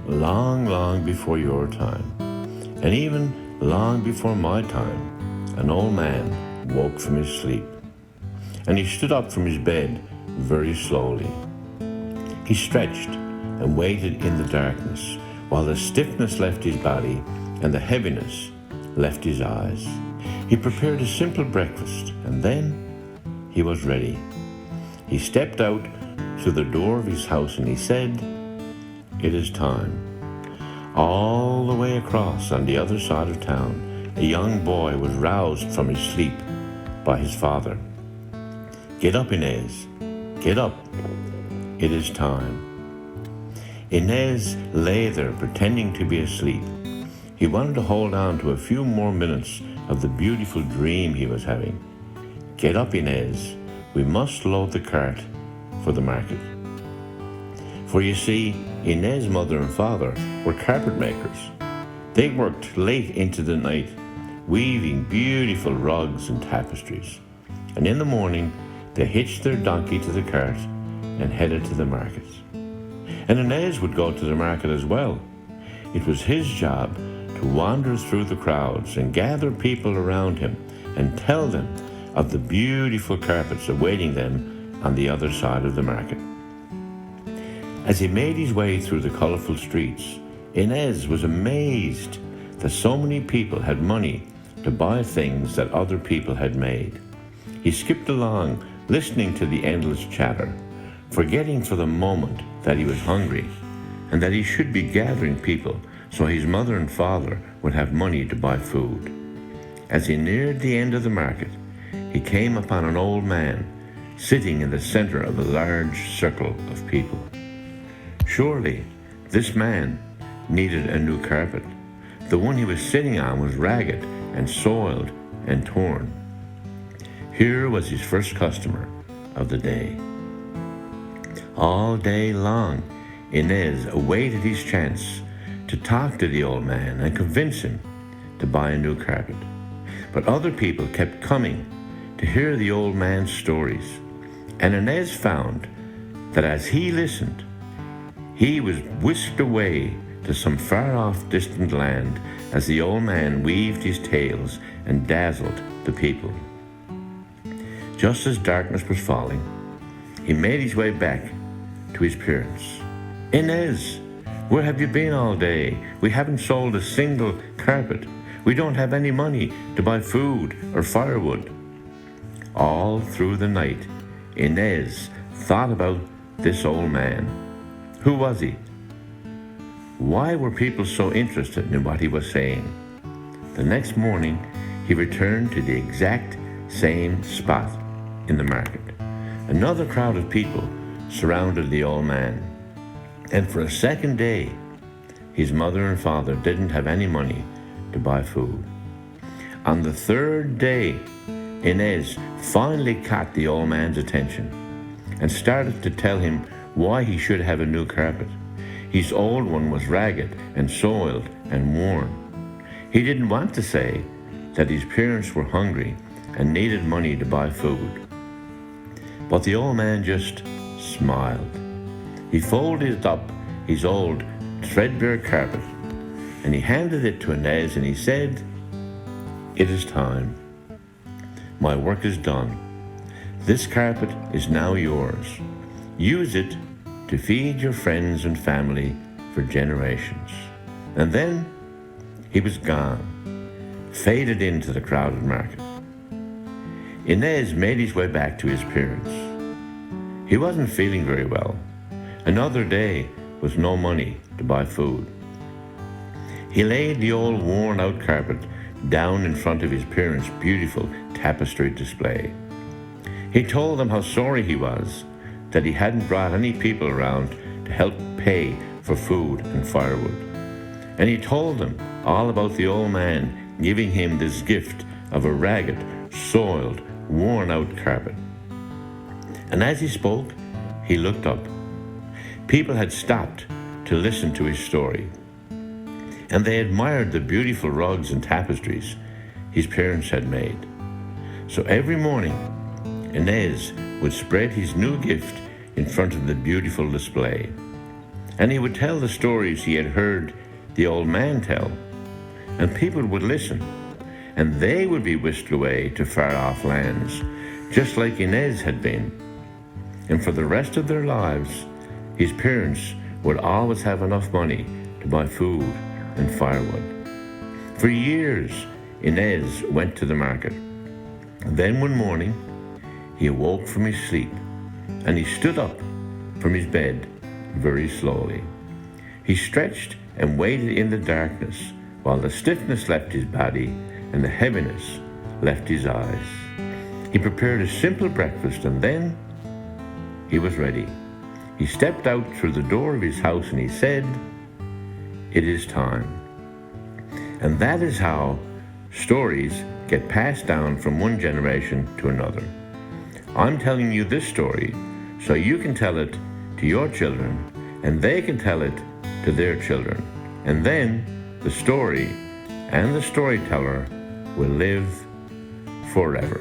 long, long before your time, and even long before my time, an old man woke from his sleep, and he stood up from his bed very slowly. He stretched and waited in the darkness, while the stiffness left his body and the heaviness left his eyes. He prepared a simple breakfast, and then he was ready. He stepped out to the door of his house and he said, "It is time." All the way across on the other side of town, a young boy was roused from his sleep by his father. "Get up, Inez. Get up. It is time." Inez lay there pretending to be asleep. He wanted to hold on to a few more minutes of the beautiful dream he was having. "Get up, Inez. We must load the cart for the market." For you see, Inez's mother and father were carpet makers. They worked late into the night, weaving beautiful rugs and tapestries. And in the morning, they hitched their donkey to the cart and headed to the market. And Inez would go to the market as well. It was his job to wander through the crowds and gather people around him and tell them of the beautiful carpets awaiting them on the other side of the market. As he made his way through the colorful streets, Inez was amazed that so many people had money to buy things that other people had made. He skipped along, listening to the endless chatter, forgetting for the moment that he was hungry and that he should be gathering people so his mother and father would have money to buy food. As he neared the end of the market, he came upon an old man sitting in the center of a large circle of people. Surely, this man needed a new carpet. The one he was sitting on was ragged and soiled and torn. Here was his first customer of the day. All day long, Inez awaited his chance to talk to the old man and convince him to buy a new carpet. But other people kept coming to hear the old man's stories, and Inez found that as he listened, he was whisked away to some far-off distant land as the old man weaved his tales and dazzled the people. Just as darkness was falling, he made his way back to his parents. "Inez, where have you been all day? We haven't sold a single carpet. We don't have any money to buy food or firewood." All through the night, Inez thought about this old man. Who was he? Why were people so interested in what he was saying? The next morning, he returned to the exact same spot in the market. Another crowd of people surrounded the old man. And for a second day, his mother and father didn't have any money to buy food. On the third day, Inez finally caught the old man's attention and started to tell him why he should have a new carpet. His old one was ragged and soiled and worn. He didn't want to say that his parents were hungry and needed money to buy food. But the old man just smiled. He folded up his old threadbare carpet and he handed it to Inez and he said, "It is time. My work is done. This carpet is now yours. Use it to feed your friends and family for generations." And then he was gone, faded into the crowded market. Inez made his way back to his parents. He wasn't feeling very well. Another day with no money to buy food. He laid the old worn-out carpet down in front of his parents' beautiful tapestry display. He told them how sorry he was that he hadn't brought any people around to help pay for food and firewood. And he told them all about the old man giving him this gift of a ragged, soiled, worn-out carpet. And as he spoke, he looked up. People had stopped to listen to his story, and they admired the beautiful rugs and tapestries his parents had made. So every morning, Inez would spread his new gift in front of the beautiful display. And he would tell the stories he had heard the old man tell, and people would listen, and they would be whisked away to far-off lands, just like Inez had been. And for the rest of their lives, his parents would always have enough money to buy food and firewood. For years, Inez went to the market. Then one morning, he awoke from his sleep, and he stood up from his bed very slowly. He stretched and waited in the darkness while the stiffness left his body and the heaviness left his eyes. He prepared a simple breakfast, and then he was ready. He stepped out through the door of his house and he said, "It is time." And that is how stories get passed down from one generation to another. I'm telling you this story so you can tell it to your children, and they can tell it to their children. And then the story and the storyteller will live forever.